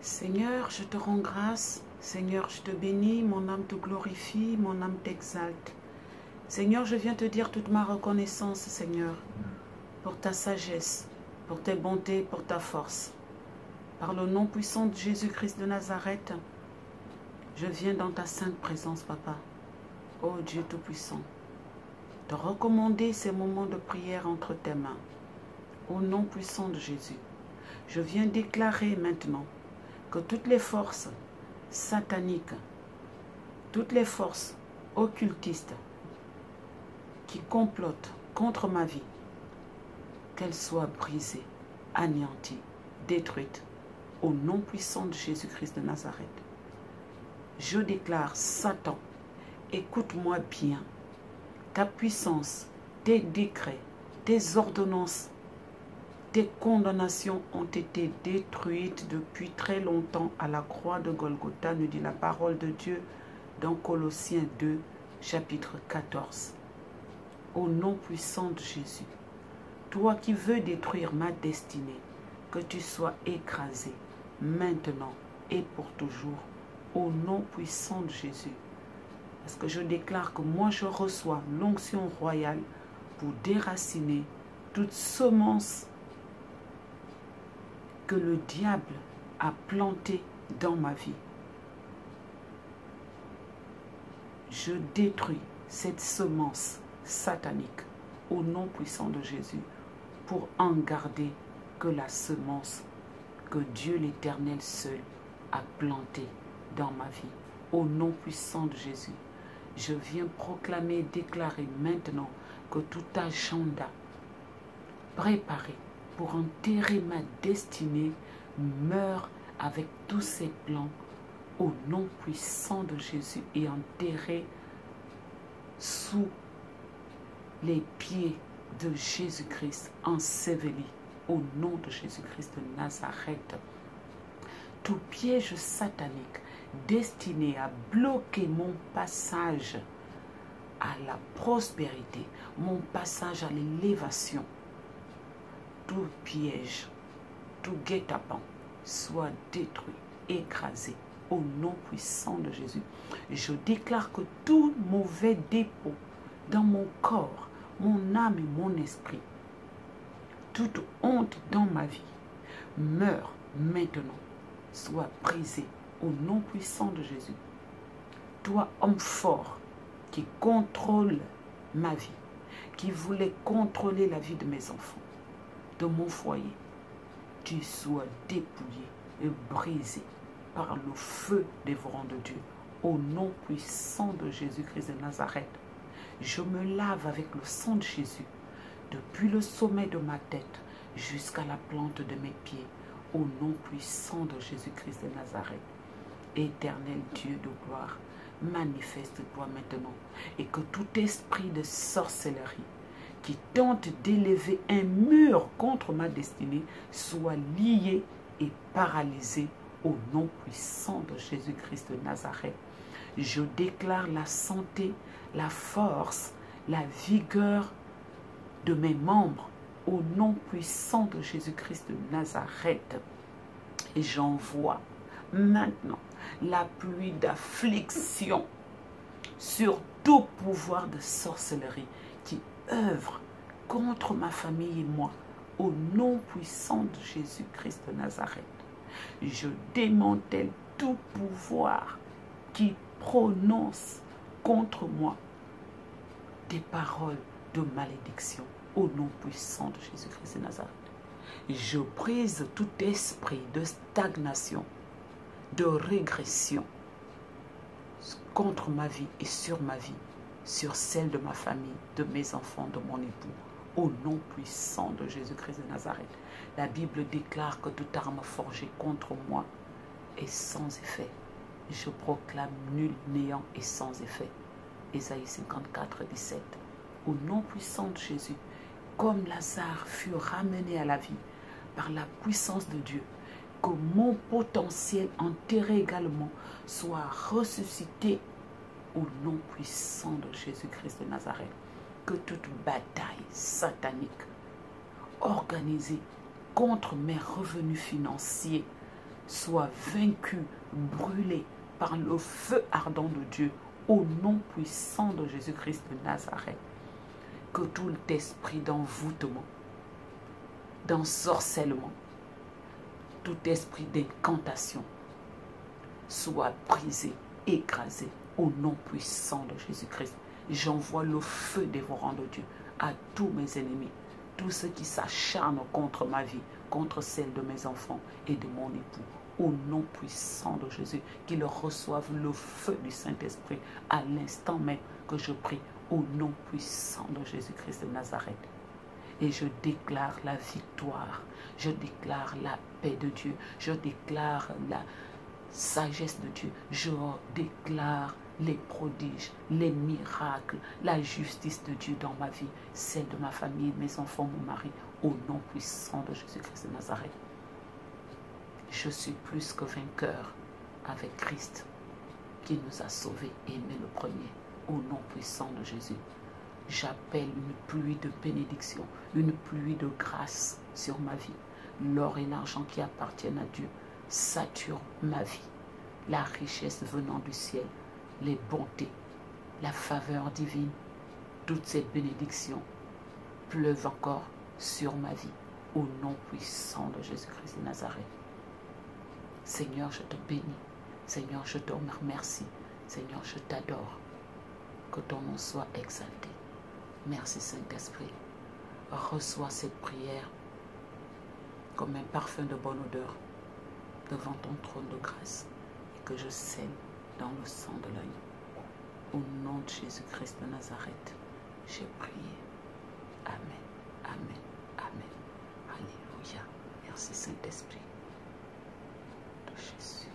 Seigneur, je te rends grâce. Seigneur, je te bénis. Mon âme te glorifie. Mon âme t'exalte. Seigneur, je viens te dire toute ma reconnaissance, Seigneur, pour ta sagesse, pour tes bontés, pour ta force. Par le nom puissant de Jésus-Christ de Nazareth, je viens dans ta sainte présence, Papa. Ô Dieu Tout-Puissant, te recommander ces moments de prière entre tes mains. Au nom puissant de Jésus, je viens déclarer maintenant que toutes les forces sataniques, toutes les forces occultistes qui complotent contre ma vie, qu'elles soient brisées, anéanties, détruites, au nom puissant de Jésus-Christ de Nazareth. Je déclare, Satan, écoute-moi bien, ta puissance, tes décrets, tes ordonnances, tes condamnations ont été détruites depuis très longtemps à la croix de Golgotha, nous dit la parole de Dieu dans Colossiens 2, chapitre 14. Au nom puissant de Jésus, toi qui veux détruire ma destinée, que tu sois écrasé maintenant et pour toujours, au nom puissant de Jésus. Parce que je déclare que moi je reçois l'onction royale pour déraciner toute semence que le diable a plantée dans ma vie. Je détruis cette semence satanique au nom puissant de Jésus pour en garder que la semence que Dieu l'Éternel seul a plantée dans ma vie. Au nom puissant de Jésus, je viens proclamer, déclarer maintenant que tout agenda préparé pour enterrer ma destinée meurt avec tous ses plans au nom puissant de Jésus et enterré sous les pieds de Jésus-Christ, enseveli au nom de Jésus-Christ de Nazareth. Tout piège satanique destiné à bloquer mon passage à la prospérité, mon passage à l'élévation, tout piège, tout guet-apens soit détruit, écrasé au nom puissant de Jésus. Je déclare que tout mauvais dépôt dans mon corps, mon âme et mon esprit, toute honte dans ma vie, meurt maintenant, soit brisé au nom puissant de Jésus. Toi, homme fort, qui contrôle ma vie, qui voulait contrôler la vie de mes enfants, de mon foyer, tu sois dépouillé et brisé par le feu dévorant de Dieu. Au nom puissant de Jésus-Christ de Nazareth, je me lave avec le sang de Jésus, depuis le sommet de ma tête jusqu'à la plante de mes pieds, au nom puissant de Jésus-Christ de Nazareth. Éternel Dieu de gloire, manifeste-toi maintenant et que tout esprit de sorcellerie qui tente d'élever un mur contre ma destinée soit lié et paralysé au nom puissant de Jésus-Christ de Nazareth. Je déclare la santé, la force, la vigueur de mes membres au nom puissant de Jésus-Christ de Nazareth. Et j'envoie maintenant la pluie d'affliction sur tout pouvoir de sorcellerie qui œuvre contre ma famille et moi au nom puissant de Jésus-Christ de Nazareth. Je démantèle tout pouvoir qui prononce contre moi des paroles de malédiction au nom puissant de Jésus-Christ de Nazareth. Je brise tout esprit de stagnation, de régression contre ma vie et sur ma vie, sur celle de ma famille, de mes enfants, de mon époux, au nom puissant de Jésus-Christ de Nazareth. La Bible déclare que toute arme forgée contre moi est sans effet. Je proclame nul, néant et sans effet. Ésaïe 54, 17. Au nom puissant de Jésus, comme Lazare fut ramené à la vie par la puissance de Dieu, que mon potentiel enterré également soit ressuscité au nom puissant de Jésus-Christ de Nazareth. Que toute bataille satanique organisée contre mes revenus financiers soit vaincu, brûlé par le feu ardent de Dieu, au nom puissant de Jésus-Christ de Nazareth. Que tout esprit d'envoûtement, d'ensorcellement, tout esprit d'incantation soit brisé, écrasé, au nom puissant de Jésus-Christ. J'envoie le feu dévorant de Dieu à tous mes ennemis, tous ceux qui s'acharnent contre ma vie, contre celle de mes enfants et de mon époux. Au nom puissant de Jésus, qu'ils reçoivent le feu du Saint-Esprit à l'instant même que je prie, au nom puissant de Jésus-Christ de Nazareth. Et je déclare la victoire, je déclare la paix de Dieu, je déclare la sagesse de Dieu, je déclare les prodiges, les miracles, la justice de Dieu dans ma vie, celle de ma famille, mes enfants, mon mari, au nom puissant de Jésus-Christ de Nazareth. Je suis plus que vainqueur avec Christ qui nous a sauvés et aimés le premier, au nom puissant de Jésus. J'appelle une pluie de bénédiction, une pluie de grâce sur ma vie. L'or et l'argent qui appartiennent à Dieu saturent ma vie. La richesse venant du ciel, les bontés, la faveur divine, toutes ces bénédictions pleuvent encore sur ma vie, au nom puissant de Jésus-Christ de Nazareth. Seigneur, je te bénis. Seigneur, je te remercie. Seigneur, je t'adore. Que ton nom soit exalté. Merci Saint-Esprit. Reçois cette prière comme un parfum de bonne odeur devant ton trône de grâce et que je scelle dans le sang de l'agneau. Au nom de Jésus-Christ de Nazareth, j'ai prié. Amen, amen, amen. Alléluia. Merci Saint-Esprit de Jésus.